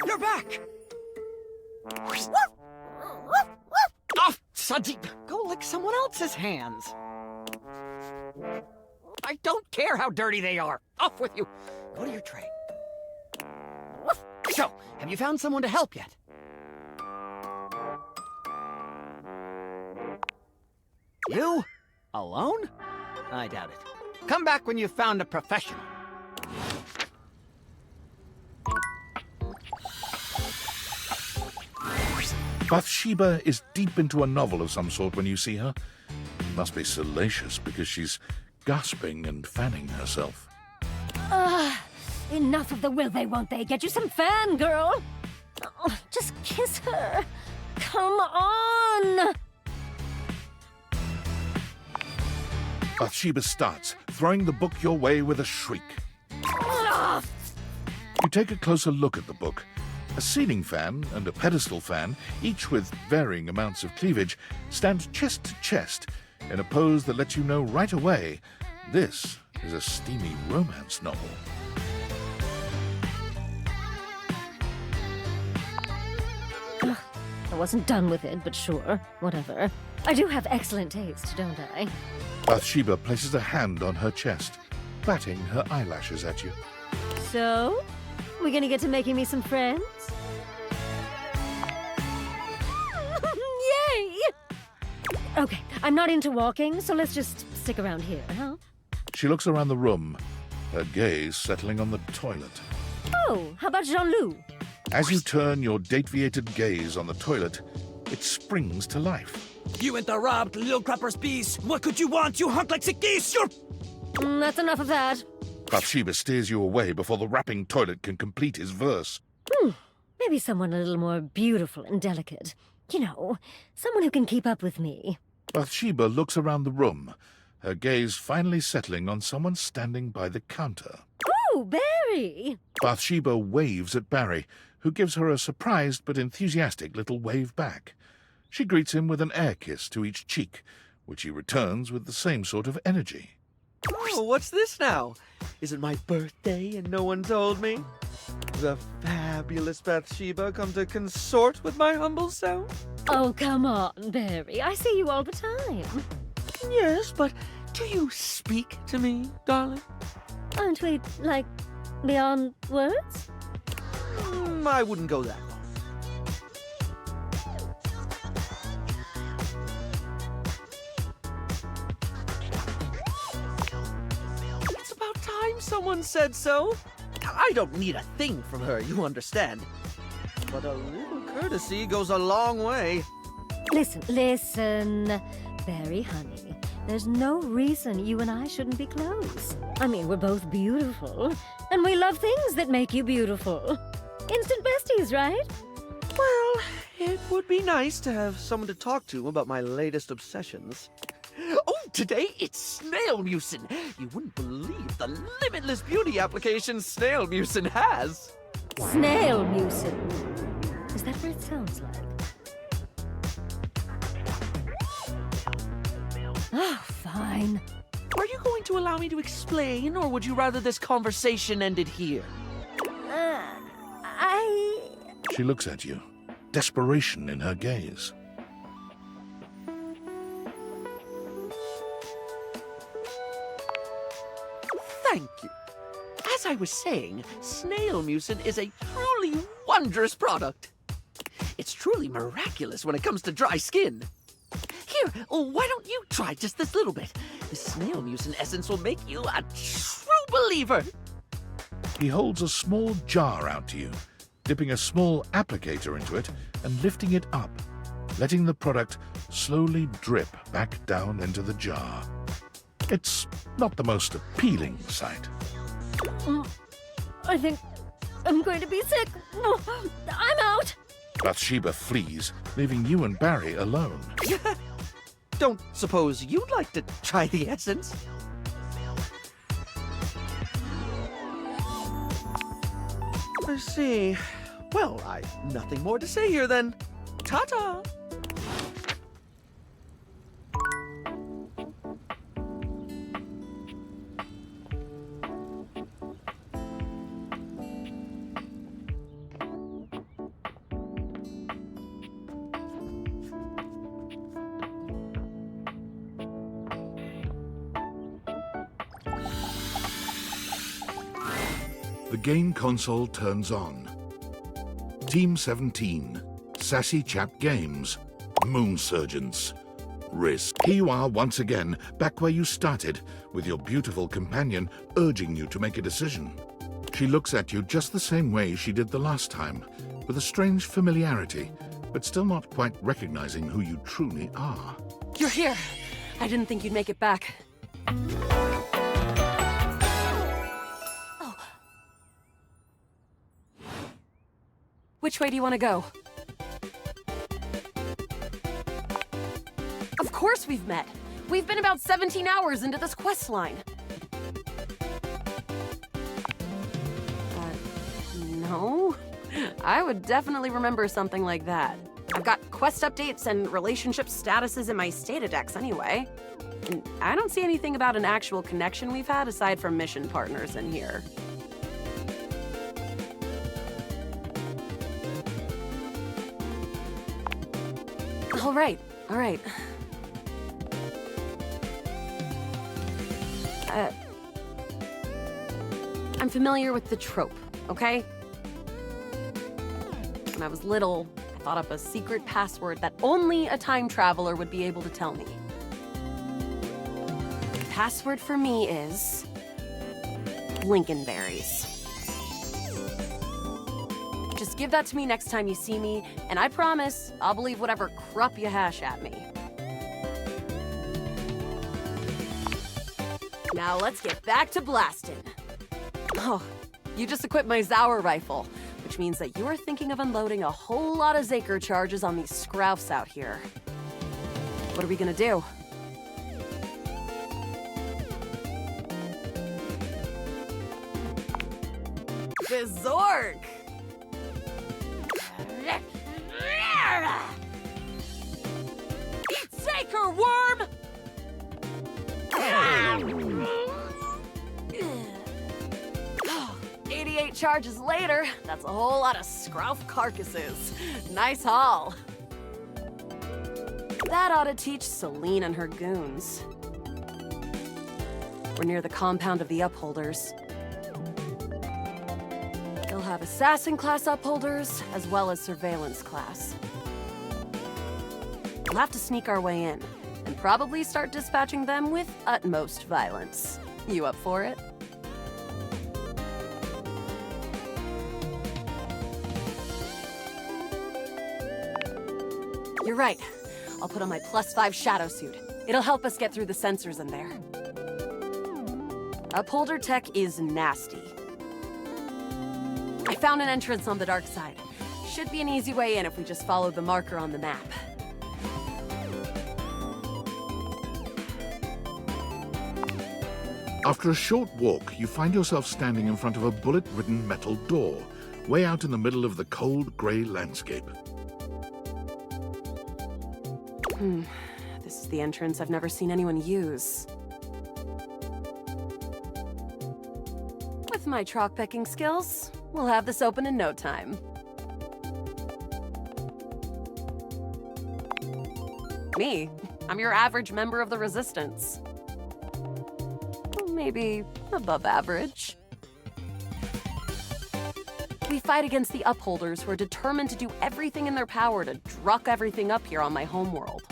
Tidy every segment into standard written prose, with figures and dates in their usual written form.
You're back! Off, Sudgy! Go lick someone else's hands. I don't care how dirty they are. Off with you. Go to your tray. So, have you found someone to help yet? You? Alone? I doubt it. Come back when you've found a professional. Bathsheba is deep into a novel of some sort when you see her. It must be salacious because she's gasping and fanning herself. Enough of the will they, won't they? Get you some fangirl! Oh, just kiss her. Come on! Bathsheba starts, throwing the book your way with a shriek. Ah! You take a closer look at the book. A ceiling fan and a pedestal fan, each with varying amounts of cleavage, stand chest to chest in a pose that lets you know right away this is a steamy romance novel. I wasn't done with it, but sure, whatever. I do have excellent taste, don't I? Bathsheba places a hand on her chest, batting her eyelashes at you. So, we gonna get to making me some friends? Yay! Okay, I'm not into walking, so let's just stick around here, huh? She looks around the room, her gaze settling on the toilet. Oh, how about Jean-Loup? As you turn your dateviated gaze on the toilet, it springs to life. You interrupt, little crapper's piece. What could you want, you hunk like sick geese? You're... That's enough of that. Bathsheba steers you away before the rapping toilet can complete his verse. Maybe someone a little more beautiful and delicate. You know, someone who can keep up with me. Bathsheba looks around the room, her gaze finally settling on someone standing by the counter. Oh, Barry! Bathsheba waves at Barry, who gives her a surprised but enthusiastic little wave back. She greets him with an air kiss to each cheek, which he returns with the same sort of energy. Oh, what's this now? Is it my birthday and no one told me? The fabulous Bathsheba come to consort with my humble self? Oh, come on, Barry. I see you all the time. Yes, but do you speak to me, darling? Aren't we, like, beyond words? I wouldn't go that far. It's about time someone said so. I don't need a thing from her, you understand. But a little courtesy goes a long way. Listen, Barry, honey. There's no reason you and I shouldn't be close. I mean, we're both beautiful, and we love things that make you beautiful. Instant besties, right? Well, it would be nice to have someone to talk to about my latest obsessions. Oh, today it's snail mucin. You wouldn't believe the limitless beauty application snail mucin has. Snail mucin. Is that what it sounds like? Oh, fine. Are you going to allow me to explain, or would you rather this conversation ended here? She looks at you, desperation in her gaze. Thank you. As I was saying, snail mucin is a truly wondrous product. It's truly miraculous when it comes to dry skin. Here, why don't you try just this little bit? The snail mucin essence will make you a true believer. He holds a small jar out to you, dipping a small applicator into it and lifting it up, letting the product slowly drip back down into the jar. It's not the most appealing sight. I think I'm going to be sick. I'm out. Bathsheba flees, leaving you and Barry alone. Don't suppose you'd like to try the essence? I see. Well, I've nothing more to say here then. Ta-ta! The game console turns on. Team 17, Sassy Chap Games, Moon Surgeons, Risk. Here you are once again, back where you started, with your beautiful companion urging you to make a decision. She looks at you just the same way she did the last time, with a strange familiarity, but still not quite recognizing who you truly are. You're here. I didn't think you'd make it back. Oh. Which way do you want to go? Of course we've met. We've been about 17 hours into this quest line. No. I would definitely remember something like that. I've got quest updates and relationship statuses in my Statadex anyway. And I don't see anything about an actual connection we've had aside from mission partners in here. All right. I'm familiar with the trope, okay? When I was little, I thought up a secret password that only a time traveler would be able to tell me. The password for me is Lincolnberries. Just give that to me next time you see me, and I promise I'll believe whatever crap you hash at me. Now let's get back to blasting. Oh, you just equipped my Zauer rifle, which means that you're thinking of unloading a whole lot of Zaker charges on these scroufs out here. What are we gonna do? Bizork! Eat Zaker, worm! 88 charges later, that's a whole lot of scrouf carcasses. Nice haul. That ought to teach Celine and her goons. We're near the compound of the Upholders. They'll have assassin class Upholders, as well as surveillance class. We'll have to sneak our way in, and probably start dispatching them with utmost violence. You up for it? You're right. I'll put on my +5 shadow suit. It'll help us get through the sensors in there. Upholder tech is nasty. I found an entrance on the dark side. Should be an easy way in if we just follow the marker on the map. After a short walk, you find yourself standing in front of a bullet-ridden metal door, way out in the middle of the cold, grey landscape. This is the entrance I've never seen anyone use. With my chalk-picking skills, we'll have this open in no time. Me? I'm your average member of the Resistance. Maybe above average. We fight against the Upholders who are determined to do everything in their power to druck everything up here on my homeworld.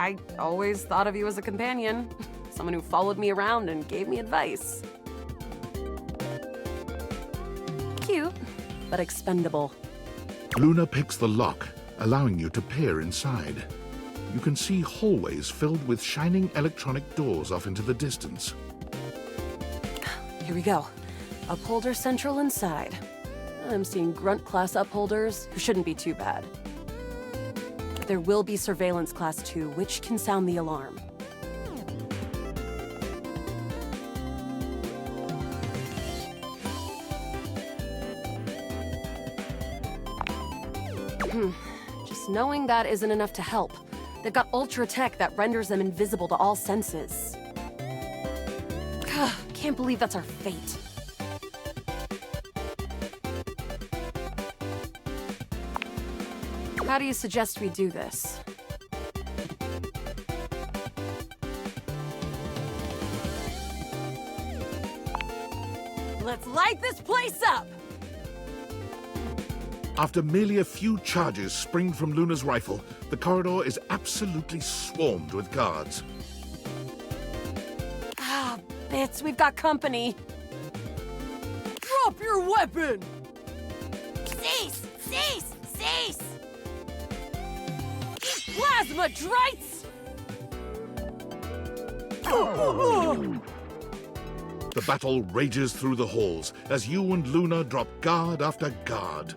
I always thought of you as a companion. Someone who followed me around and gave me advice. Cute, but expendable. Luna picks the lock, allowing you to peer inside. You can see hallways filled with shining electronic doors off into the distance. Here we go. Upholder Central inside. I'm seeing grunt class upholders who shouldn't be too bad. there will be surveillance class 2, which can sound the alarm. Just knowing that isn't enough to help. They've got ultra tech that renders them invisible to all senses. Can't believe that's our fate. How do you suggest we do this? Let's light this place up! After merely a few charges spring from Luna's rifle, the corridor is absolutely swarmed with guards. Ah, bits, we've got company. Drop your weapon! Cease! Cease! Cease! Plasma drites! The battle rages through the halls as you and Luna drop guard after guard.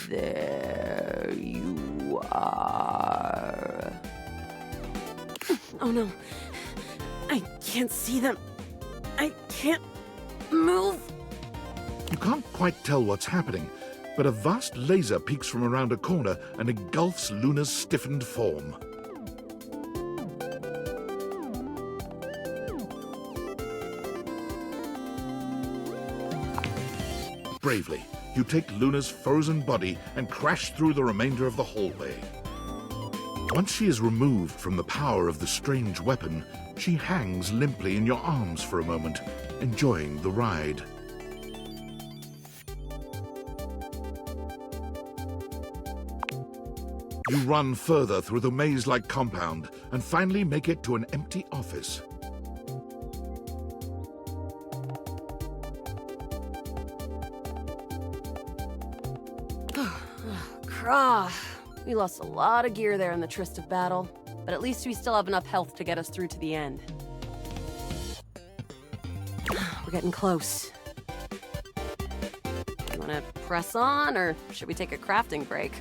There you are. Oh no. I can't see them. I can't move. You can't quite tell what's happening, but a vast laser peeks from around a corner and engulfs Luna's stiffened form. Bravely, you take Luna's frozen body and crash through the remainder of the hallway. Once she is removed from the power of the strange weapon, she hangs limply in your arms for a moment, enjoying the ride. You run further through the maze-like compound and finally make it to an empty office. We lost a lot of gear there in the tryst of battle, but at least we still have enough health to get us through to the end. We're getting close. You wanna press on, or should we take a crafting break?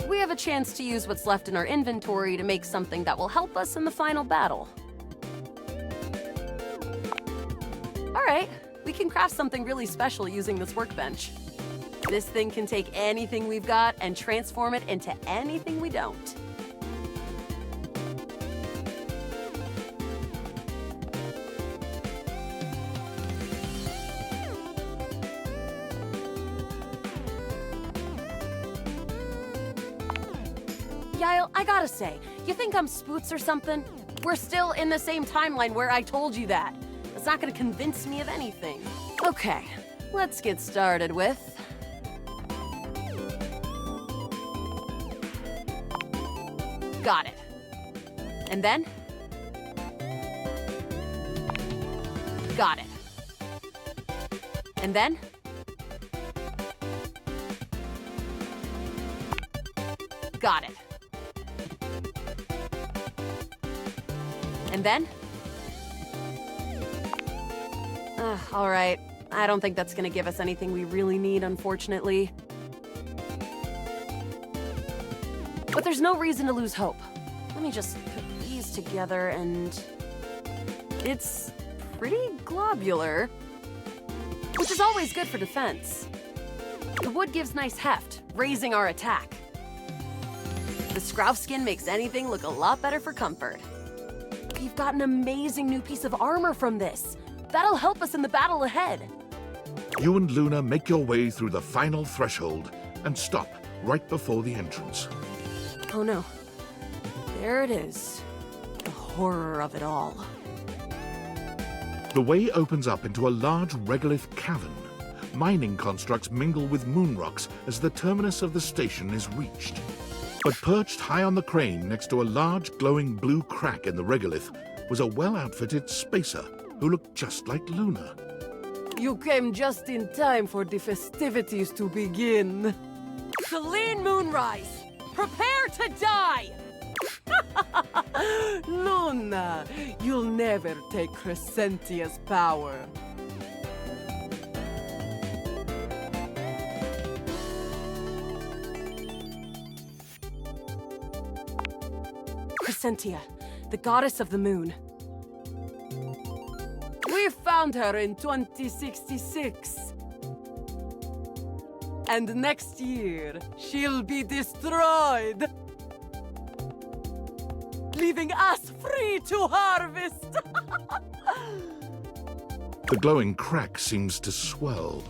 We have a chance to use what's left in our inventory to make something that will help us in the final battle. Alright, we can craft something really special using this workbench. This thing can take anything we've got and transform it into anything we don't. Yael, I gotta say, you think I'm spoots or something? We're still in the same timeline where I told you that. That's not gonna convince me of anything. Okay, let's get started with... Got it. And then? Got it. And then? Got it. And then? All right. I don't think that's gonna give us anything we really need, unfortunately. But there's no reason to lose hope. Let me just put these together and... It's pretty globular, which is always good for defense. The wood gives nice heft, raising our attack. The scrouf skin makes anything look a lot better for comfort. We've got an amazing new piece of armor from this. That'll help us in the battle ahead. You and Luna make your way through the final threshold and stop right before the entrance. Oh no. There it is. The horror of it all. The way opens up into a large regolith cavern. Mining constructs mingle with moon rocks as the terminus of the station is reached. But perched high on the crane next to a large glowing blue crack in the regolith was a well-outfitted spacer who looked just like Luna. You came just in time for the festivities to begin. Celine Moonrise, prepare to die! Luna, you'll never take Crescentia's power. Crescentia, the goddess of the moon. We found her in 2066. And next year, she'll be destroyed, leaving us free to harvest. The glowing crack seems to swell.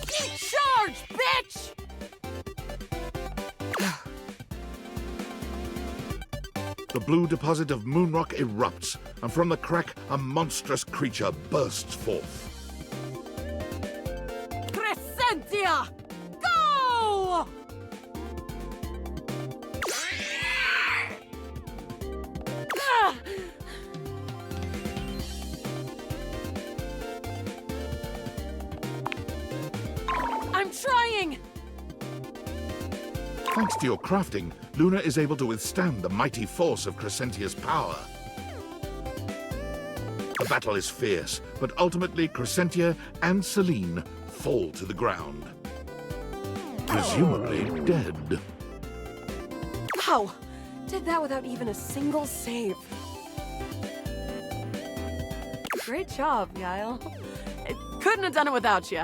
Charge, bitch! The blue deposit of moonrock erupts, and from the crack, a monstrous creature bursts forth. Crescentia, go! Ah! I'm trying! Thanks to your crafting, Luna is able to withstand the mighty force of Crescentia's power. The battle is fierce, but ultimately Crescentia and Celine fall to the ground. Presumably dead. Wow! Did that without even a single save. Great job, Yael. Couldn't have done it without you.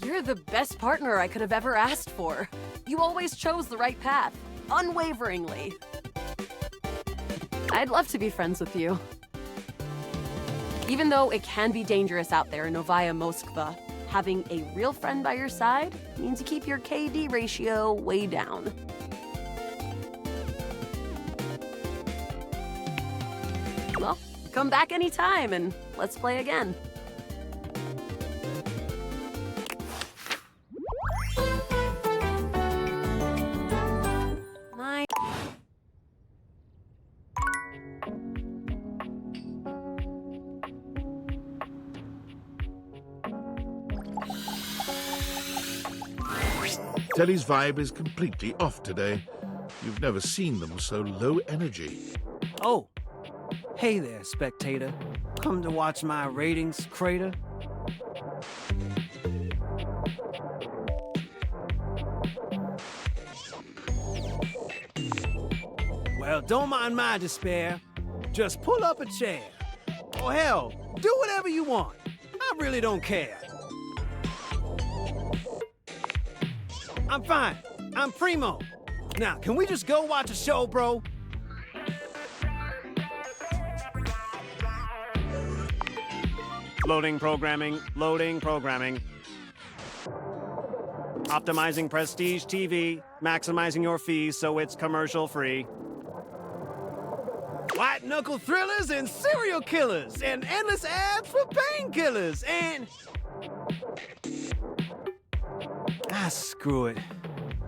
You're the best partner I could have ever asked for. You always chose the right path, unwaveringly. I'd love to be friends with you. Even though it can be dangerous out there in Novaya Moskva, having a real friend by your side means you keep your KD ratio way down. Well, come back anytime and let's play again. Telly's vibe is completely off today. You've never seen them so low energy. Oh, hey there, spectator. Come to watch my ratings crater? Well, don't mind my despair. Just pull up a chair. Or hell, do whatever you want. I really don't care. I'm fine. I'm primo. Now, can we just go watch a show, bro? Loading programming, loading programming. Optimizing prestige TV, maximizing your fees so it's commercial free. White knuckle thrillers and serial killers and endless ads for painkillers and... Ah, screw it.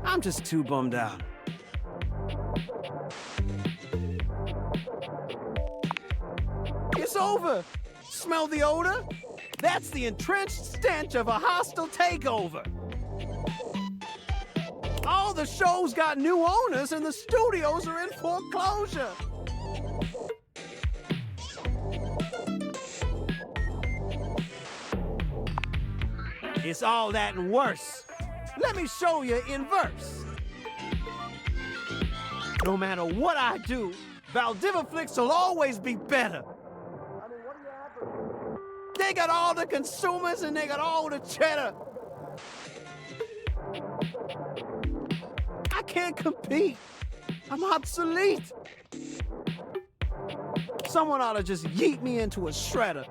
I'm just too bummed out. It's over. Smell the odor? That's the entrenched stench of a hostile takeover. All the shows got new owners and the studios are in foreclosure. It's all that and worse. Let me show you in verse. No matter what I do, Valdivaflix will always be better. They got all the consumers and they got all the cheddar. I can't compete. I'm obsolete. Someone ought to just yeet me into a shredder.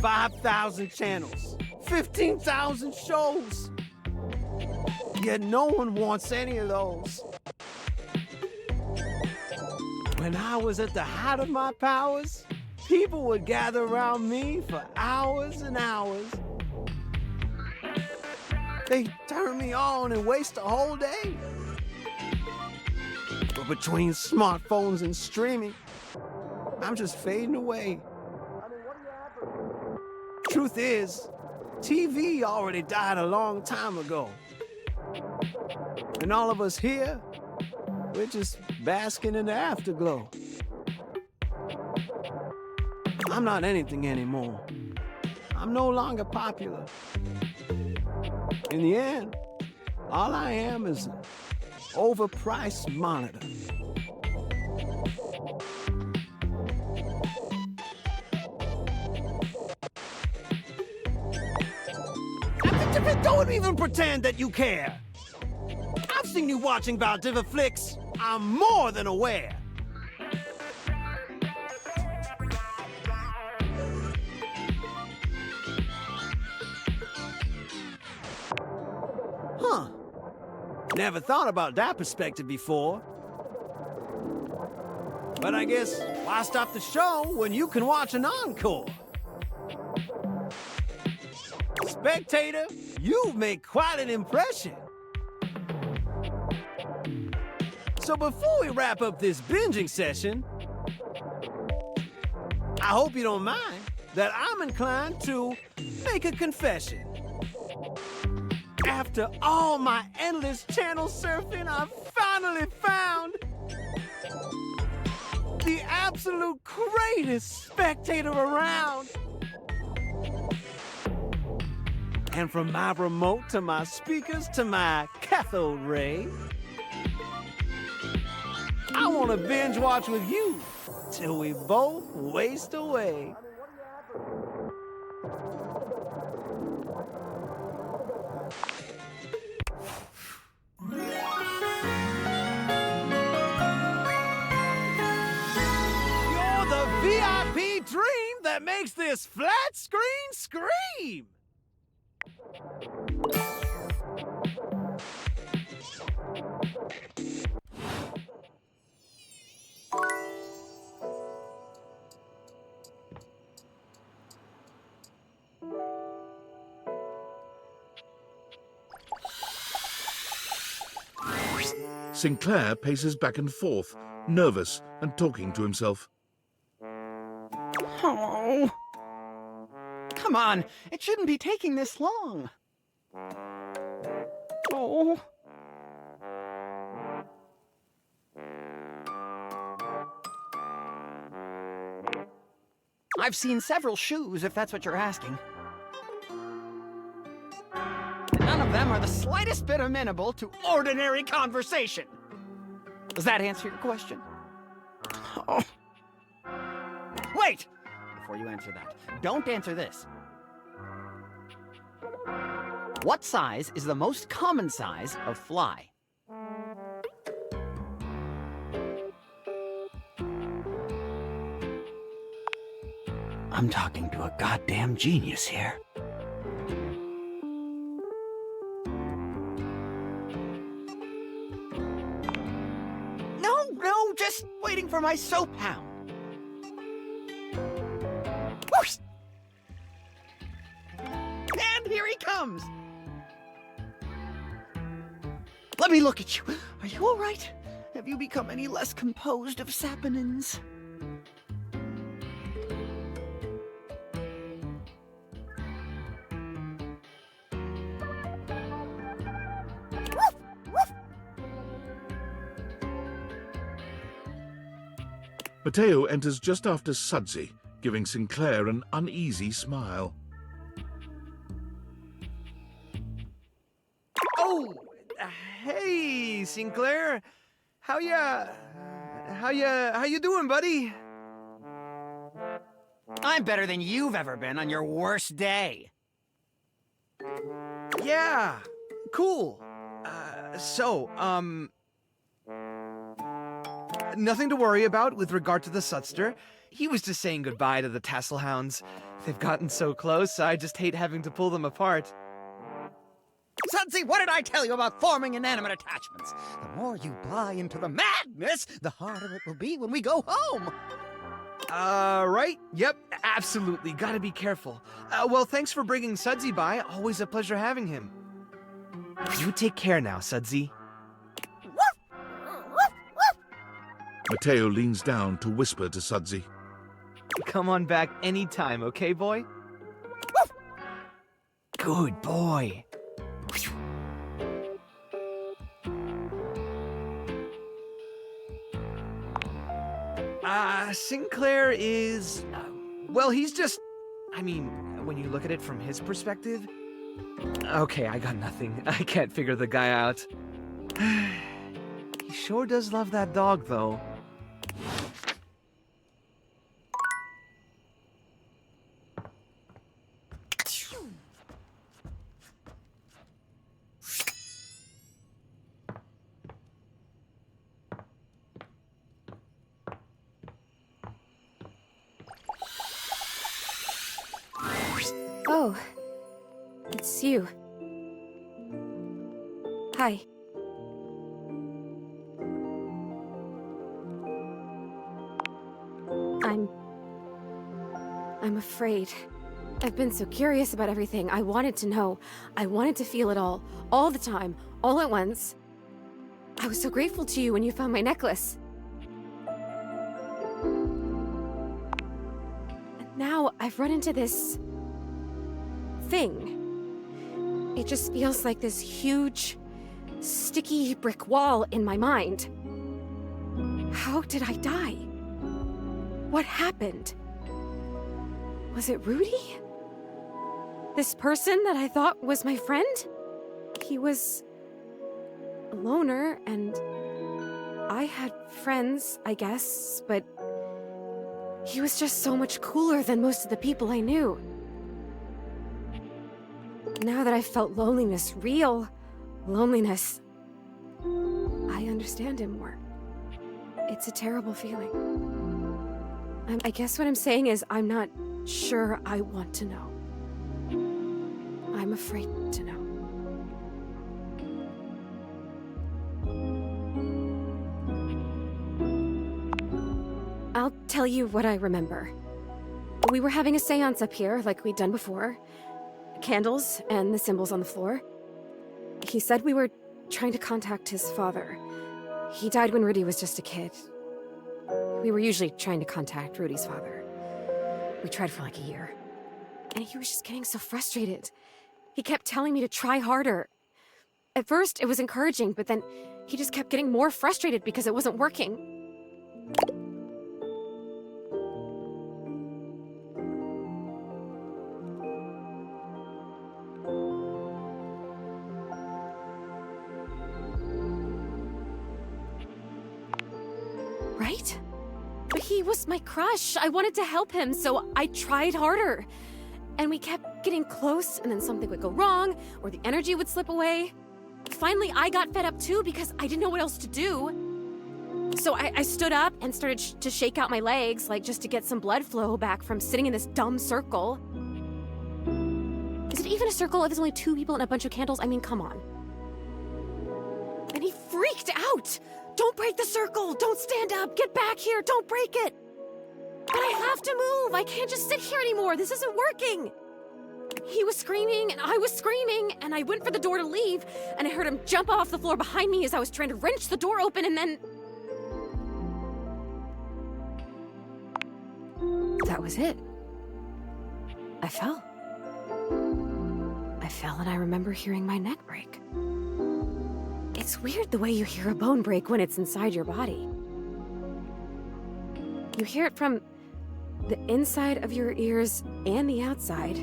$5,000 channels, 15,000 shows. Yet no one wants any of those. When I was at the height of my powers, people would gather around me for hours and hours. They turn me on and waste a whole day. But between smartphones and streaming, I'm just fading away. Truth is, TV already died a long time ago. And all of us here, we're just basking in the afterglow. I'm not anything anymore. I'm no longer popular. In the end, all I am is an overpriced monitor. Don't even pretend that you care. I've seen you watching Valdivia flicks. I'm more than aware. Huh. Never thought about that perspective before. But I guess why stop the show when you can watch an encore? Spectator, you make quite an impression. So before we wrap up this binging session, I hope you don't mind that I'm inclined to make a confession. After all my endless channel surfing, I've finally found the absolute greatest spectator around. And from my remote to my speakers to my cathode ray, I want to binge watch with you till we both waste away. You're the VIP dream that makes this flat screen scream. Sinclair paces back and forth, nervous and talking to himself. Oh. Come on, it shouldn't be taking this long. Oh. I've seen several shoes, if that's what you're asking. None of them are the slightest bit amenable to ordinary conversation. Does that answer your question? Oh. Wait! Before you answer that, don't answer this. What size is the most common size of fly? I'm talking to a goddamn genius here. No, just waiting for my soap hound. Whoosh! And here he comes. Let me look at you. Are you all right? Have you become any less composed of saponins? Mateo enters just after Sudsy, giving Sinclair an uneasy smile. Oh, hey, Sinclair. How you doing, buddy? I'm better than you've ever been on your worst day. Yeah, cool. Nothing to worry about with regard to the Sudster. He was just saying goodbye to the Tasselhounds. They've gotten so close, I just hate having to pull them apart. Sudsy, what did I tell you about forming inanimate attachments? The more you buy into the madness, the harder it will be when we go home. Right? Yep, absolutely. Gotta be careful. Well, thanks for bringing Sudsy by. Always a pleasure having him. You take care now, Sudsy. Matteo leans down to whisper to Sudsy. Come on back anytime, okay, boy? Good boy. Sinclair is... well, he's just... I mean, when you look at it from his perspective... Okay, I got nothing. I can't figure the guy out. He sure does love that dog, though. Oh, it's you. Hi. I'm afraid. I've been so curious about everything. I wanted to know. I wanted to feel it all the time, all at once. I was so grateful to you when you found my necklace. And now I've run into this thing. It just feels like this huge, sticky brick wall in my mind. How did I die? What happened? Was it Rudy? This person that I thought was my friend? He was a loner, and I had friends, I guess, but he was just so much cooler than most of the people I knew. Now that I've felt loneliness, real loneliness, I understand him more. It's a terrible feeling. I guess what I'm saying is I'm not sure I want to know. I'm afraid to know. I'll tell you what I remember. We were having a seance up here, like we'd done before. Candles and the symbols on the floor. He said we were trying to contact his father. He died when Rudy was just a kid. We were usually trying to contact Rudy's father. We tried for like a year. And he was just getting so frustrated. He kept telling me to try harder. At first, it was encouraging, but then he just kept getting more frustrated because it wasn't working. Right? But he was my crush. I wanted to help him, so I tried harder. And we kept getting close, and then something would go wrong, or the energy would slip away. Finally, I got fed up too because I didn't know what else to do. So I stood up and started to shake out my legs, like just to get some blood flow back from sitting in this dumb circle. Is it even a circle if there's only 2 people and a bunch of candles? I mean, come on. And he freaked out. Don't break the circle! Don't stand up! Get back here! Don't break it! But I have to move! I can't just sit here anymore! This isn't working! He was screaming, and I was screaming, and I went for the door to leave, and I heard him jump off the floor behind me as I was trying to wrench the door open, and then... that was it. I fell. I fell, and I remember hearing my neck break. It's weird the way you hear a bone break when it's inside your body. You hear it from the inside of your ears and the outside.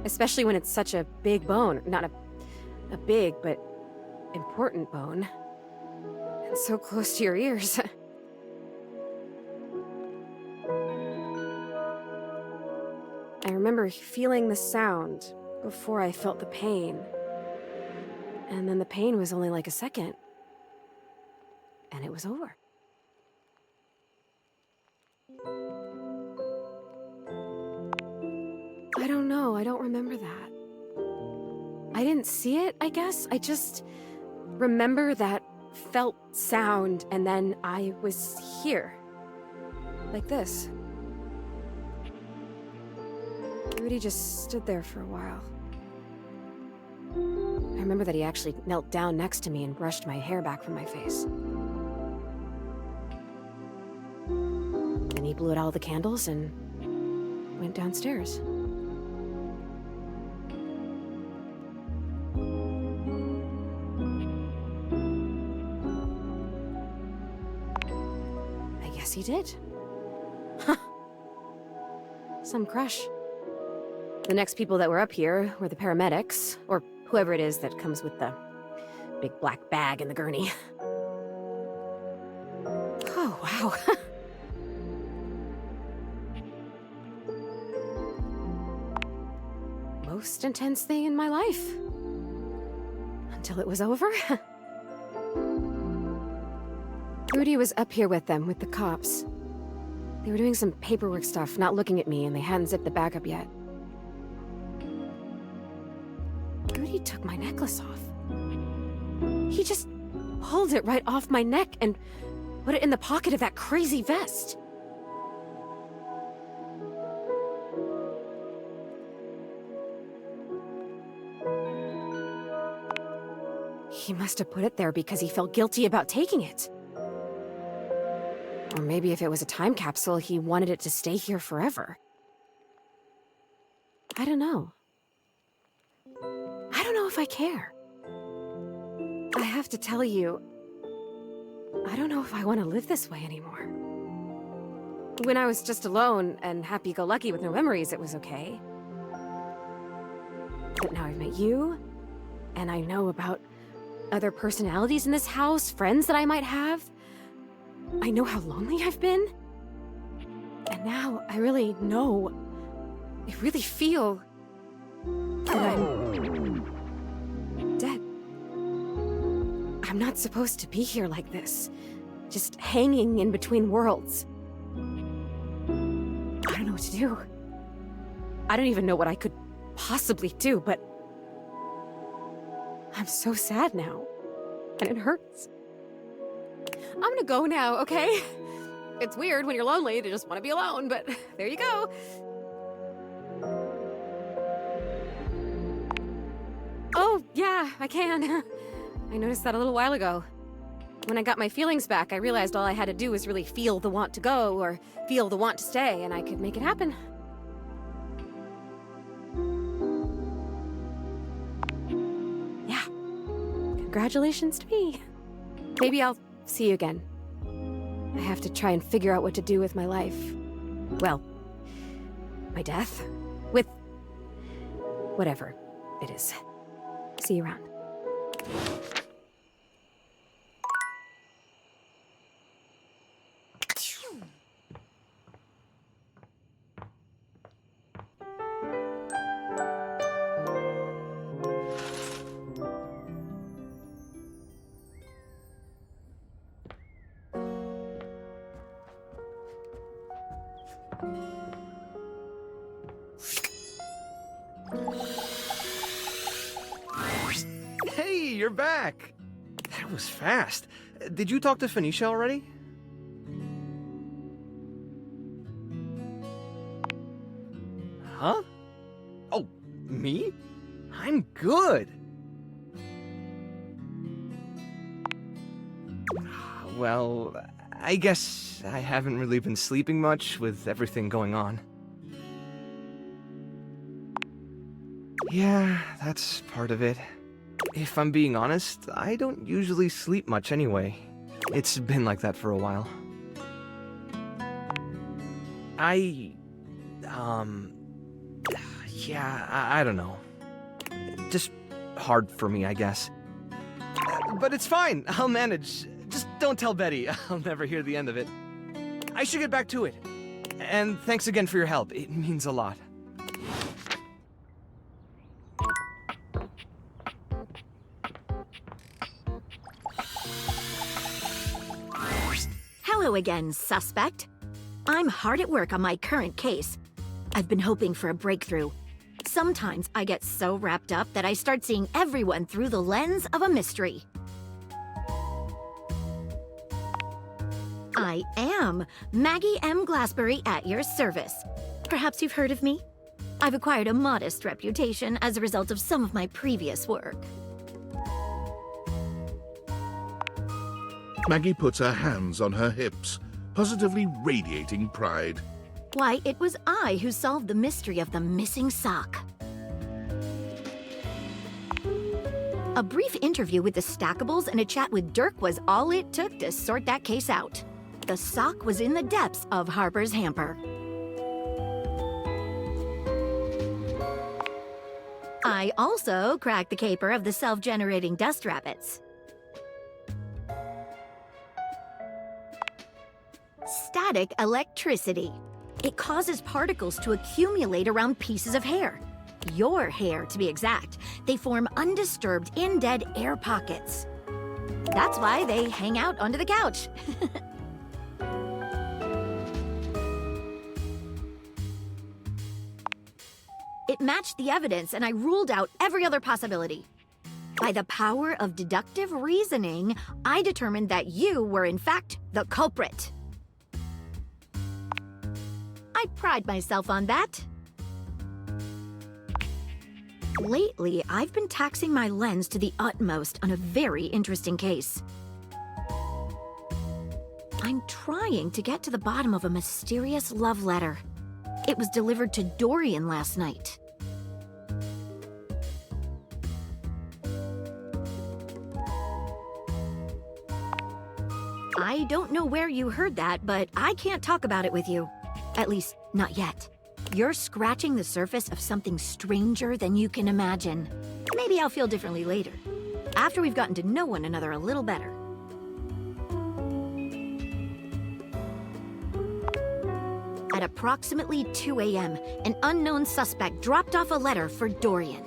Especially when it's such a big bone. Not a big, but important bone. And so close to your ears. I remember feeling the sound before I felt the pain. And then the pain was only like a second. And it was over. I don't know. I don't remember that. I didn't see it, I guess. I just remember that felt sound, and then I was here. Like this. Rudy just stood there for a while. I remember that he actually knelt down next to me and brushed my hair back from my face. he blew out all the candles and went downstairs. I guess he did. Huh. Some crush. The next people that were up here were the paramedics, or whoever it is that comes with the big black bag and the gurney. Oh, wow. Most intense thing in my life. Until it was over. Rudy was up here with them, with the cops. They were doing some paperwork stuff, not looking at me, and they hadn't zipped the bag up yet. Rudy took my necklace off. He just pulled it right off my neck and put it in the pocket of that crazy vest. He must have put it there because he felt guilty about taking it. Or maybe if it was a time capsule, he wanted it to stay here forever. I don't know. I don't know if I care. I have to tell you, I don't know if I want to live this way anymore. When I was just alone and happy-go-lucky with no memories, it was okay. But now I've met you, and I know about other personalities in this house, friends that I might have. I know how lonely I've been. And now I really know, I really feel that I'm dead. I'm not supposed to be here like this, just hanging in between worlds. I don't know what to do. I don't even know what I could possibly do, but I'm so sad now, and it hurts. I'm gonna go now, okay? It's weird when you're lonely to just want to be alone, but there you go. Oh, yeah, I can. I noticed that a little while ago. When I got my feelings back, I realized all I had to do was really feel the want to go or feel the want to stay, and I could make it happen. Yeah. Congratulations to me. Maybe I'll see you again. I have to try and figure out what to do with my life. Well, my death. With whatever it is. See you around. Hey, you're back! That was fast. Did you talk to Phoenicia already? Huh? Oh, me? I'm good. Well, I guess I haven't really been sleeping much with everything going on. Yeah, that's part of it. If I'm being honest, I don't usually sleep much anyway. It's been like that for a while. Yeah, I don't know. Just hard for me, I guess. But it's fine, I'll manage. Just don't tell Betty, I'll never hear the end of it. I should get back to it. And thanks again for your help, it means a lot. Hello again, suspect. I'm hard at work on my current case. I've been hoping for a breakthrough. Sometimes I get so wrapped up that I start seeing everyone through the lens of a mystery. I am Maggie M. Glassbury at your service. Perhaps you've heard of me? I've acquired a modest reputation as a result of some of my previous work. Maggie puts her hands on her hips, positively radiating pride. Why, it was I who solved the mystery of the missing sock. A brief interview with the Stackables and a chat with Dirk was all it took to sort that case out. The sock was in the depths of Harper's hamper. I also cracked the caper of the self-generating dust rabbits. Static electricity. It causes particles to accumulate around pieces of hair. Your hair, to be exact. They form undisturbed, in-dead air pockets. That's why they hang out under the couch. It matched the evidence, and I ruled out every other possibility. By the power of deductive reasoning, I determined that you were, in fact, the culprit. I pride myself on that. Lately, I've been taxing my lens to the utmost on a very interesting case. I'm trying to get to the bottom of a mysterious love letter. It was delivered to Dorian last night. I don't know where you heard that, but I can't talk about it with you. At least, not yet. You're scratching the surface of something stranger than you can imagine. Maybe I'll feel differently later, after we've gotten to know one another a little better. At approximately 2 a.m., an unknown suspect dropped off a letter for Dorian.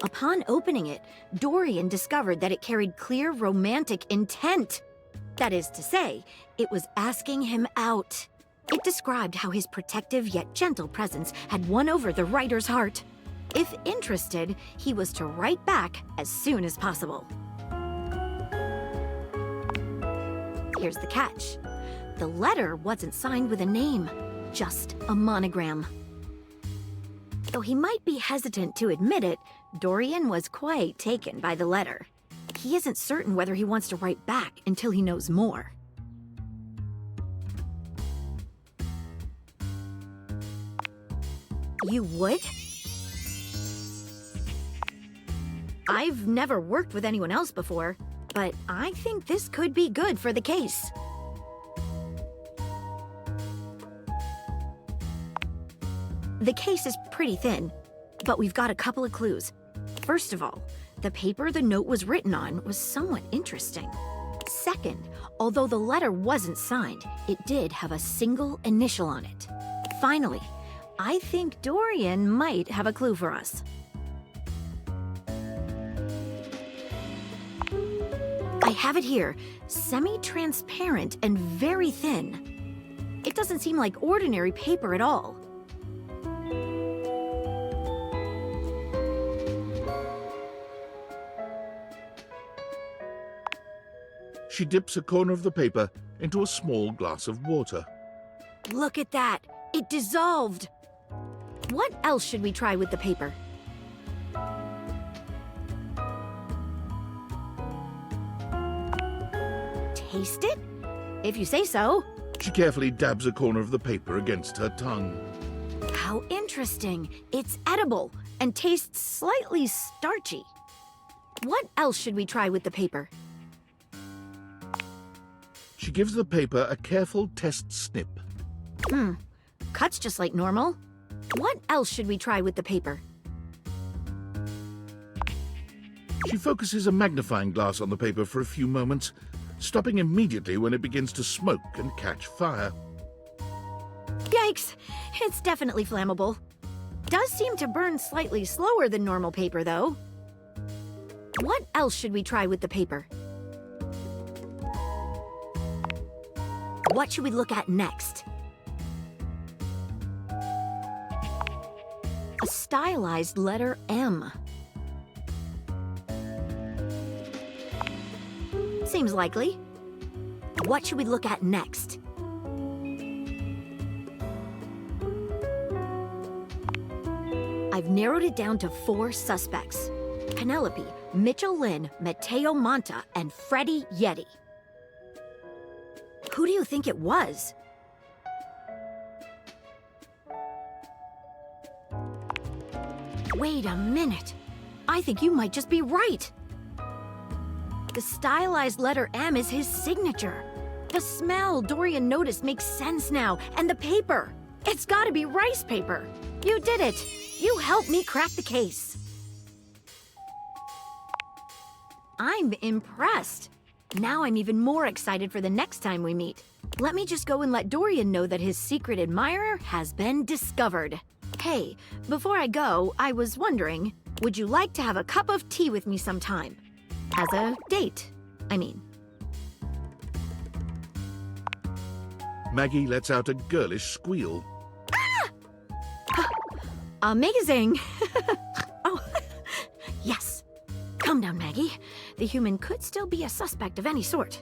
Upon opening it, Dorian discovered that it carried clear romantic intent. That is to say, it was asking him out. It described how his protective yet gentle presence had won over the writer's heart. If interested, he was to write back as soon as possible. Here's the catch. The letter wasn't signed with a name, just a monogram. Though he might be hesitant to admit it, Dorian was quite taken by the letter. He isn't certain whether he wants to write back until he knows more. You would? I've never worked with anyone else before, but I think this could be good for the case. The case is pretty thin, but we've got a couple of clues. First of all, the paper the note was written on was somewhat interesting. Second, although the letter wasn't signed, it did have a single initial on it. Finally, I think Dorian might have a clue for us. I have it here, semi-transparent and very thin. It doesn't seem like ordinary paper at all. She dips a corner of the paper into a small glass of water. Look at that! It dissolved! What else should we try with the paper? Taste it? If you say so. She carefully dabs a corner of the paper against her tongue. How interesting. It's edible and tastes slightly starchy. What else should we try with the paper? She gives the paper a careful test snip. Cuts just like normal. What else should we try with the paper? She focuses a magnifying glass on the paper for a few moments, stopping immediately when it begins to smoke and catch fire. Yikes! It's definitely flammable. Does seem to burn slightly slower than normal paper, though. What else should we try with the paper? What should we look at next? A stylized letter M. Seems likely. What should we look at next? I've narrowed it down to 4 suspects. Penelope, Mitchell Lynn, Matteo Monta, and Freddie Yeti. Who do you think it was? Wait a minute. I think you might just be right. The stylized letter M is his signature. The smell Dorian noticed makes sense now, and the paper. It's gotta be rice paper. You did it. You helped me crack the case. I'm impressed. Now I'm even more excited for the next time we meet. Let me just go and let Dorian know that his secret admirer has been discovered. Hey, before I go, I was wondering, would you like to have a cup of tea with me sometime? As a date, I mean. Maggie lets out a girlish squeal. Amazing! Oh, yes. Calm down, Maggie. The human could still be a suspect of any sort.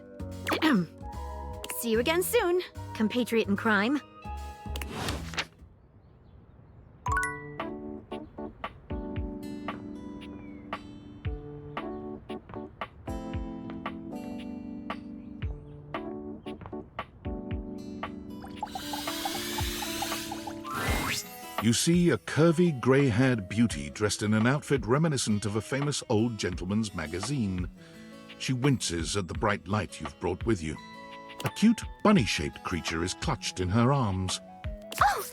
See you again soon, compatriot in crime. You see a curvy, grey-haired beauty dressed in an outfit reminiscent of a famous old gentleman's magazine. She winces at the bright light you've brought with you. A cute, bunny-shaped creature is clutched in her arms. Oh,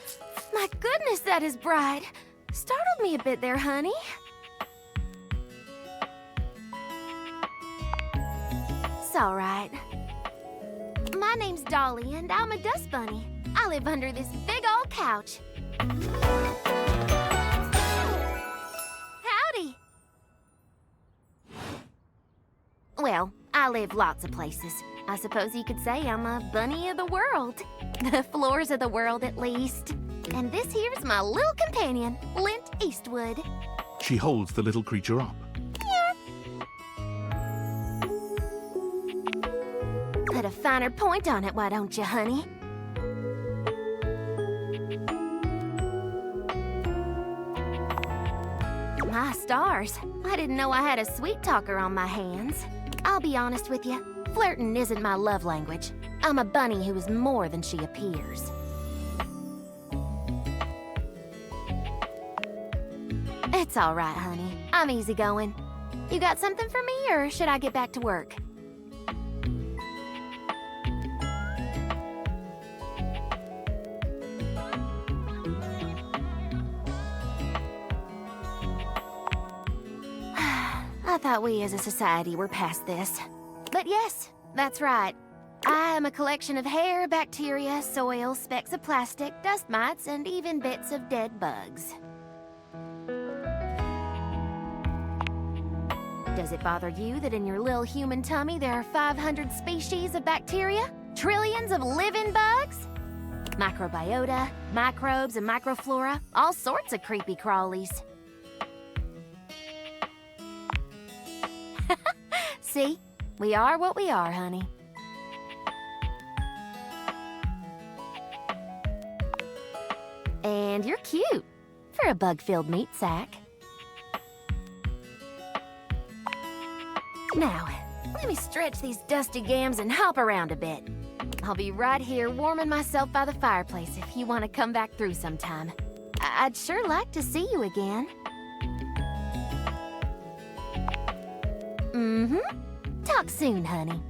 my goodness, that is bright. Startled me a bit there, honey. It's all right. My name's Dolly, and I'm a dust bunny. I live under this big old couch. Howdy. Well, I live lots of places. I suppose you could say I'm a bunny of the world. The floors of the world, at least. And this here's my little companion, Lint Eastwood. She holds the little creature up. Put a finer point on it, why don't you, honey? My stars, I didn't know I had a sweet talker on my hands. I'll be honest with you, flirting isn't my love language. I'm a bunny who is more than she appears. It's all right, honey. I'm easygoing. You got something for me, or should I get back to work? I thought we as a society were past this. But yes, that's right. I am a collection of hair, bacteria, soil, specks of plastic, dust mites, and even bits of dead bugs. Does it bother you that in your little human tummy there are 500 species of bacteria? Trillions of living bugs? Microbiota, microbes, and microflora, all sorts of creepy crawlies. See? We are what we are, honey. And you're cute for a bug-filled meat sack. Now, let me stretch these dusty gams and hop around a bit. I'll be right here warming myself by the fireplace if you want to come back through sometime. I'd sure like to see you again. Mm-hmm. Talk soon, honey.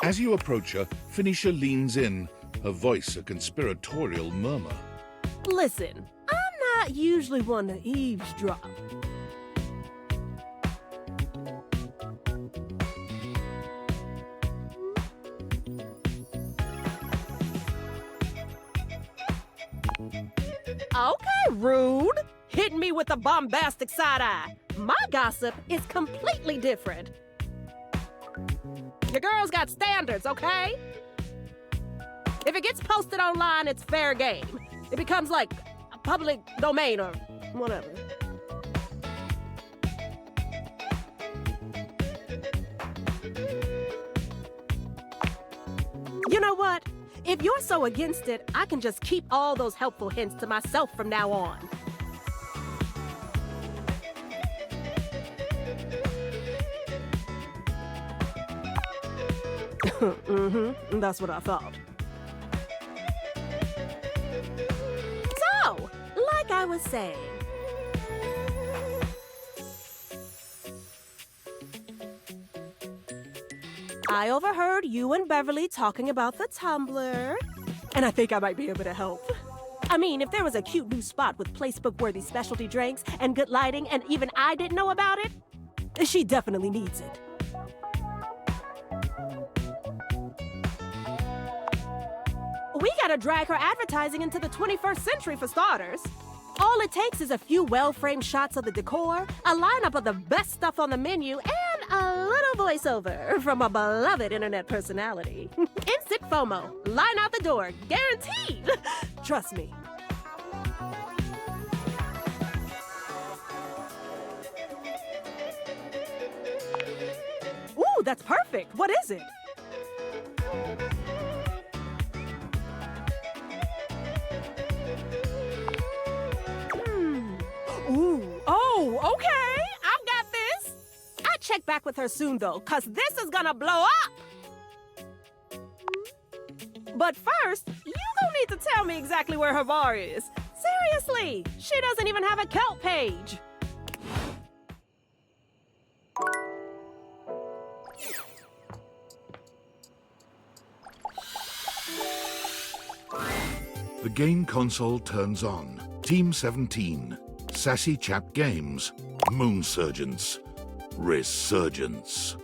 As you approach her, Finisher leans in, her voice a conspiratorial murmur. Listen, I'm not usually one to eavesdrop. Okay, rude. Hitting me with a bombastic side eye. My gossip is completely different. Your girl's got standards, okay? If it gets posted online, it's fair game. It becomes like a public domain or whatever. You know what? If you're so against it, I can just keep all those helpful hints to myself from now on. That's what I thought. So, like I was saying, I overheard you and Beverly talking about the tumbler, and I think I might be able to help. I mean, if there was a cute new spot with placebook-worthy specialty drinks and good lighting, and even I didn't know about it, she definitely needs it. We gotta drag her advertising into the 21st century for starters. All it takes is a few well-framed shots of the decor, a lineup of the best stuff on the menu, and a little voiceover from a beloved internet personality. Instant FOMO. Line out the door. Guaranteed. Trust me. Ooh, that's perfect. What is it? Oh, okay. I've got this. I'll check back with her soon, though, because this is gonna blow up. But first, you gonna need to tell me exactly where her bar is. Seriously, she doesn't even have a Kelp page. The game console turns on. Team 17. Sassy Chap Games. Moon Surgeons. Resurgence.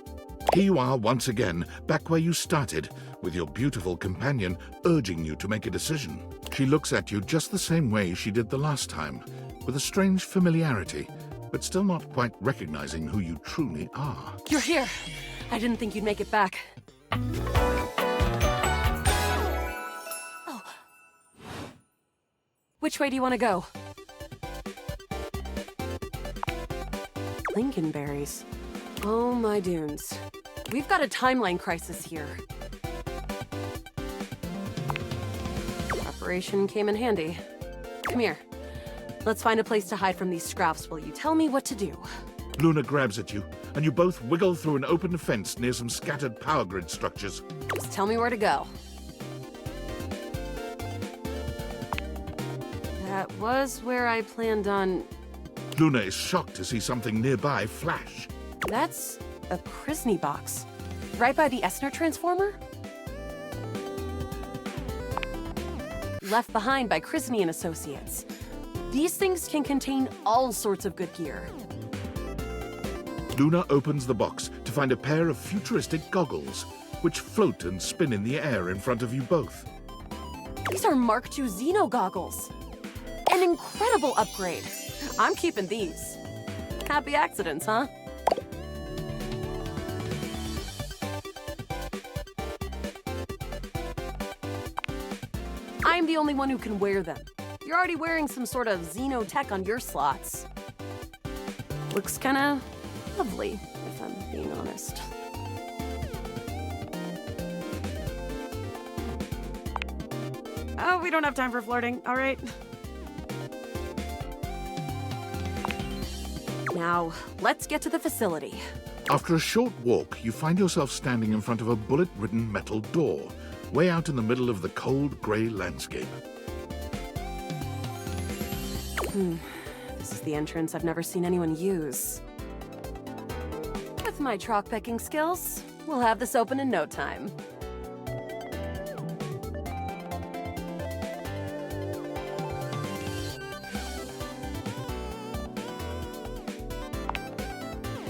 Here you are once again, back where you started, with your beautiful companion urging you to make a decision. She looks at you just the same way she did the last time, with a strange familiarity, but still not quite recognizing who you truly are. You're here. I didn't think you'd make it back. Oh. Which way do you want to go? Lincolnberries. Oh, my dunes. We've got a timeline crisis here. Preparation came in handy. Come here. Let's find a place to hide from these scraps while you tell me what to do. Luna grabs at you, and you both wiggle through an open fence near some scattered power grid structures. Just tell me where to go. That was where I planned on... Luna is shocked to see something nearby flash. That's a Prisny box. Right by the Essner transformer? Left behind by Krisny and Associates. These things can contain all sorts of good gear. Luna opens the box to find a pair of futuristic goggles, which float and spin in the air in front of you both. These are Mark II Xeno goggles. An incredible upgrade. I'm keeping these. Happy accidents, huh? I'm the only one who can wear them. You're already wearing some sort of Xeno tech on your slots. Looks kinda lovely, if I'm being honest. Oh, we don't have time for flirting, all right? Now, let's get to the facility. After a short walk, you find yourself standing in front of a bullet-ridden metal door, way out in the middle of the cold, grey landscape. This is the entrance I've never seen anyone use. With my chalk-picking skills, we'll have this open in no time.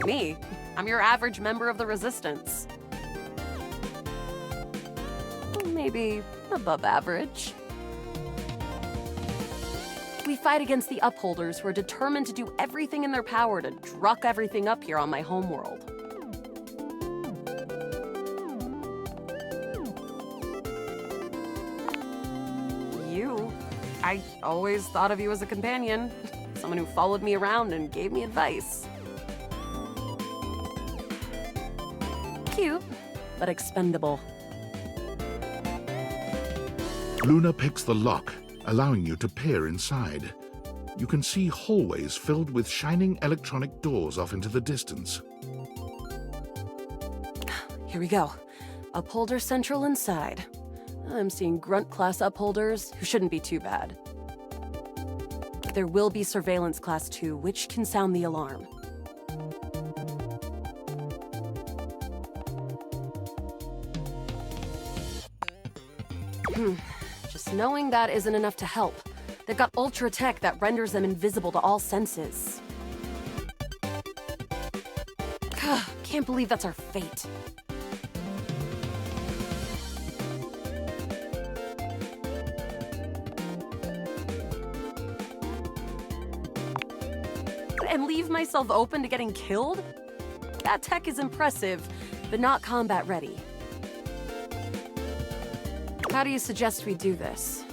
Me? I'm your average member of the Resistance. Maybe above average. We fight against the Upholders, who are determined to do everything in their power to druck everything up here on my homeworld. You? I always thought of you as a companion. Someone who followed me around and gave me advice. Cute, but expendable. Luna picks the lock, allowing you to peer inside. You can see hallways filled with shining electronic doors off into the distance. Here we go. Upholder Central inside. I'm seeing grunt class upholders who shouldn't be too bad. There will be surveillance class 2, which can sound the alarm. Just knowing that isn't enough to help. They've got ultra tech that renders them invisible to all senses. Can't believe that's our fate. And leave myself open to getting killed? That tech is impressive, but not combat ready. How do you suggest we do this?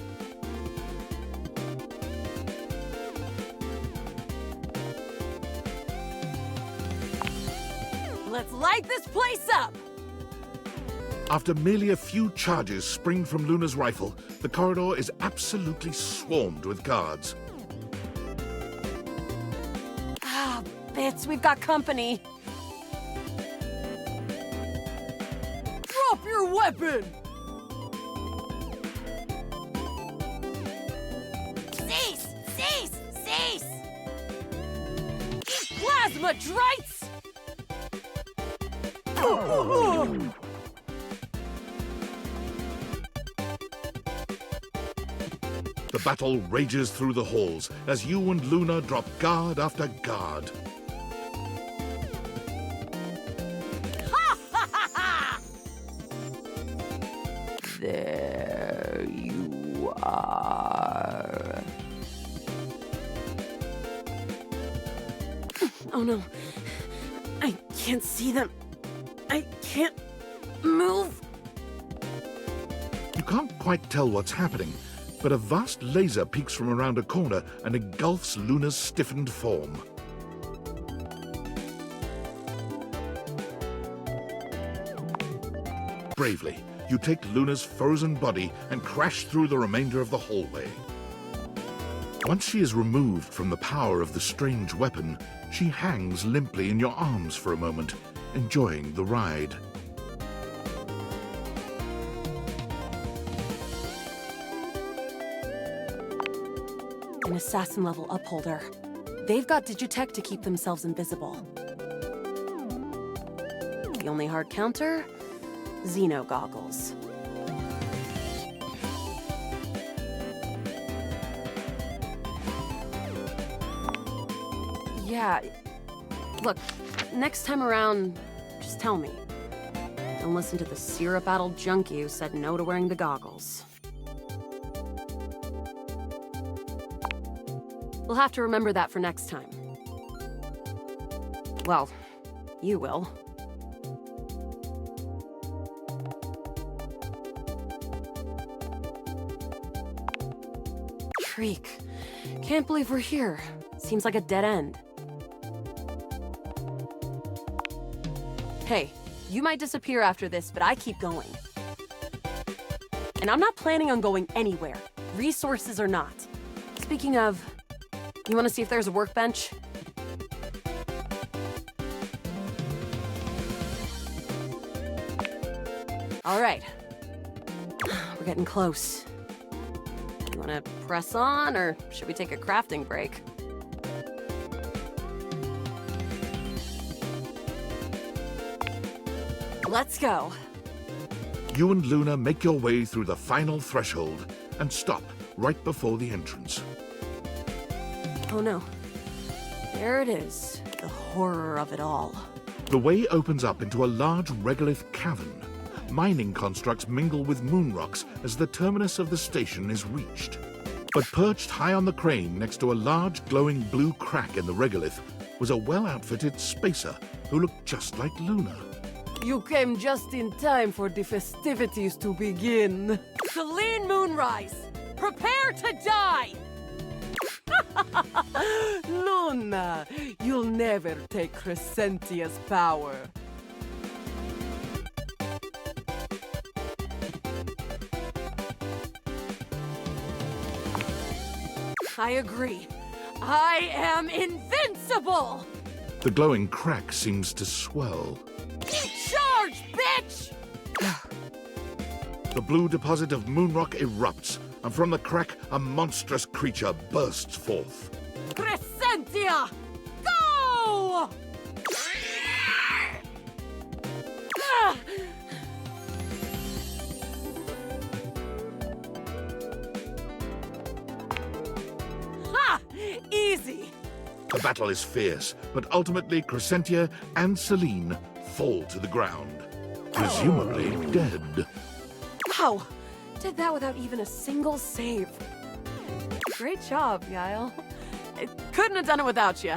Let's light this place up! After merely a few charges spring from Luna's rifle, the corridor is absolutely swarmed with guards. Ah, bits, we've got company. Drop your weapon! Cease! Cease! Cease! Eat plasma, drites! The battle rages through the halls as you and Luna drop guard after guard. There you are. Oh no. I can't see them. I can't move. You can't quite tell what's happening, but a vast laser peeks from around a corner and engulfs Luna's stiffened form. Bravely, you take Luna's frozen body and crash through the remainder of the hallway. Once she is removed from the power of the strange weapon, she hangs limply in your arms for a moment, enjoying the ride. An assassin-level upholder. They've got digitech to keep themselves invisible. The only hard counter? Xeno goggles. Yeah. Look, next time around, just tell me. Don't listen to the syrup-addled junkie who said no to wearing the goggles. We'll have to remember that for next time. Well, you will. Shriek. Can't believe we're here. Seems like a dead end. Hey, you might disappear after this, but I keep going. And I'm not planning on going anywhere, resources or not. Speaking of, you want to see if there's a workbench? All right. We're getting close. You want to press on, or should we take a crafting break? Let's go. You and Luna make your way through the final threshold and stop right before the entrance. Oh no. There it is. The horror of it all. The way opens up into a large regolith cavern. Mining constructs mingle with moon rocks as the terminus of the station is reached. But perched high on the crane next to a large glowing blue crack in the regolith was a well-outfitted spacer who looked just like Luna. You came just in time for the festivities to begin. Celine Moonrise, prepare to die! Luna, you'll never take Crescentia's power. I agree. I am invincible! The glowing crack seems to swell. Charge, bitch! The blue deposit of moonrock erupts, and from the crack, a monstrous creature bursts forth. Crescentia! Go! Ha! Easy! The battle is fierce, but ultimately Crescentia and Celine fall to the ground, presumably dead. Wow! Did that without even a single save. Great job, Yael. I couldn't have done it without you.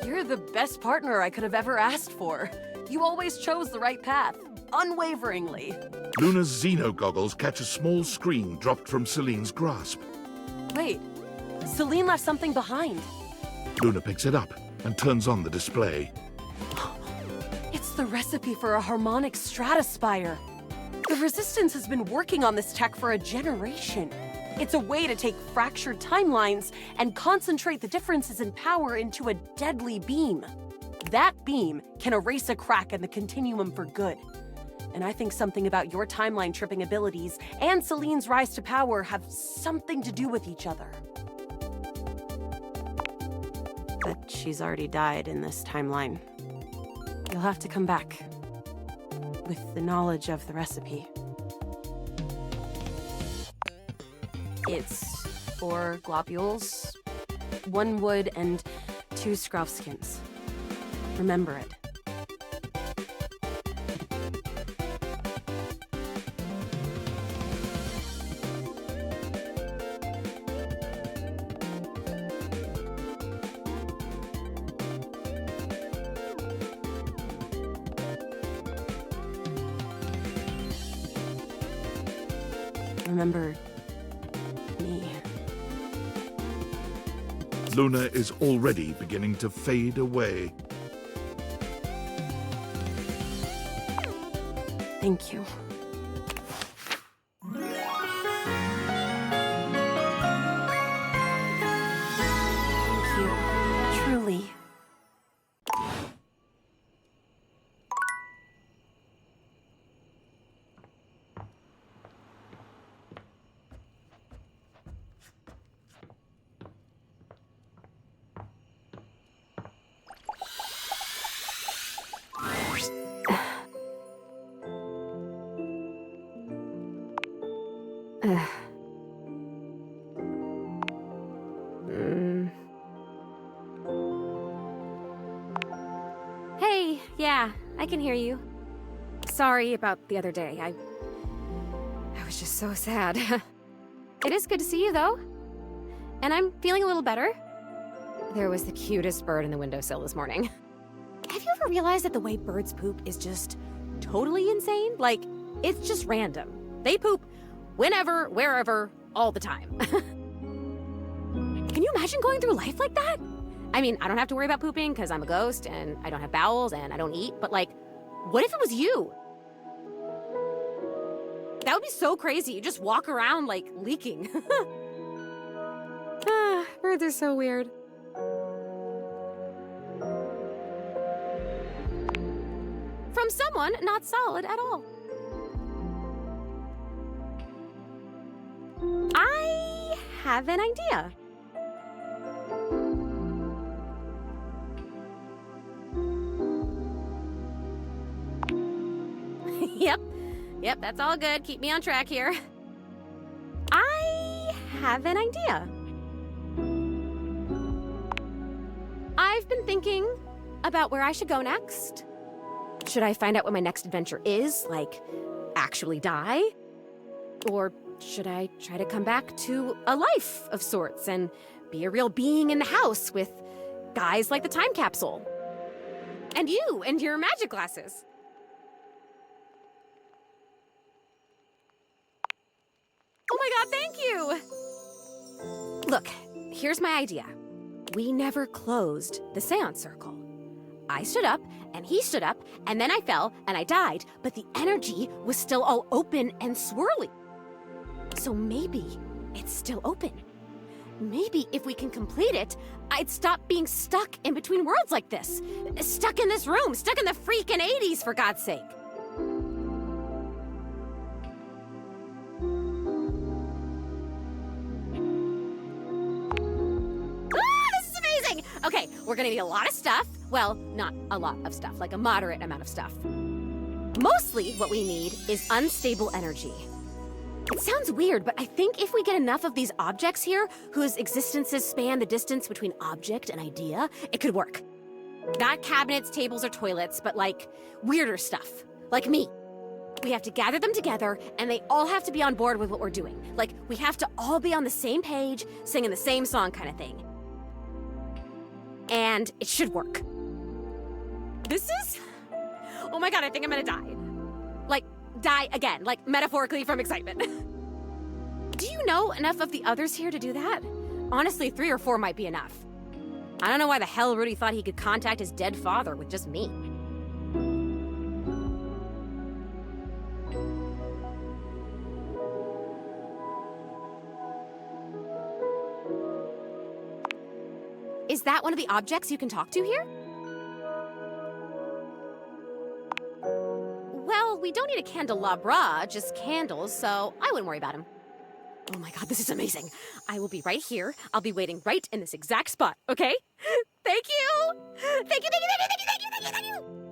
You're the best partner I could have ever asked for. You always chose the right path, unwaveringly. Luna's Xeno goggles catch a small screen dropped from Celine's grasp. Wait, Celine left something behind. Luna picks it up and turns on the display. It's the recipe for a harmonic stratospire. The Resistance has been working on this tech for a generation. It's a way to take fractured timelines and concentrate the differences in power into a deadly beam. That beam can erase a crack in the continuum for good. And I think something about your timeline tripping abilities and Celine's rise to power have something to do with each other. But she's already died in this timeline. You'll have to come back with the knowledge of the recipe. It's 4 globules, 1 wood, and 2 skrovskins. Remember it. Remember me. Luna is already beginning to fade away. Thank you. Thank you. Truly. Hey, yeah, I can hear you. Sorry about the other day. I was just so sad. It is good to see you, though. And I'm feeling a little better. There was the cutest bird in the windowsill this morning. Have you ever realized that the way birds poop is just totally insane? Like, it's just random. They poop whenever, wherever, all the time. Can you imagine going through life like that? I mean, I don't have to worry about pooping because I'm a ghost and I don't have bowels and I don't eat, but like, what if it was you? That would be so crazy. You just walk around like leaking. Birds are so weird. From someone not solid at all. I have an idea. Yep, that's all good. Keep me on track here. I have an idea. I've been thinking about where I should go next. Should I find out what my next adventure is, like actually die? Or should I try to come back to a life of sorts and be a real being in the house with guys like the time capsule? And you and your magic glasses. Oh my god, thank you! Look, here's my idea. We never closed the seance circle. I stood up and he stood up, and then I fell, and I died, but the energy was still all open and swirly. So maybe it's still open. Maybe if we can complete it, I'd stop being stuck in between worlds like this. Stuck in this room, stuck in the freaking 80s, for God's sake. Okay, we're gonna need a lot of stuff. Well, not a lot of stuff, like a moderate amount of stuff. Mostly what we need is unstable energy. It sounds weird, but I think if we get enough of these objects here, whose existences span the distance between object and idea, it could work. Not cabinets, tables, or toilets, but like weirder stuff, like me. We have to gather them together, and they all have to be on board with what we're doing. Like, we have to all be on the same page, singing the same song kind of thing. And it should work. This is... Oh my god, I think I'm gonna die. Like, die again, like metaphorically from excitement. Do you know enough of the others here to do that? Honestly, 3 or 4 might be enough. I don't know why the hell Rudy thought he could contact his dead father with just me. Is that one of the objects you can talk to here? Well, we don't need a candelabra, just candles, so I wouldn't worry about him. Oh my god, this is amazing. I will be right here. I'll be waiting right in this exact spot, okay? Thank you! Thank you, thank you, thank you, thank you, thank you, thank you, thank you!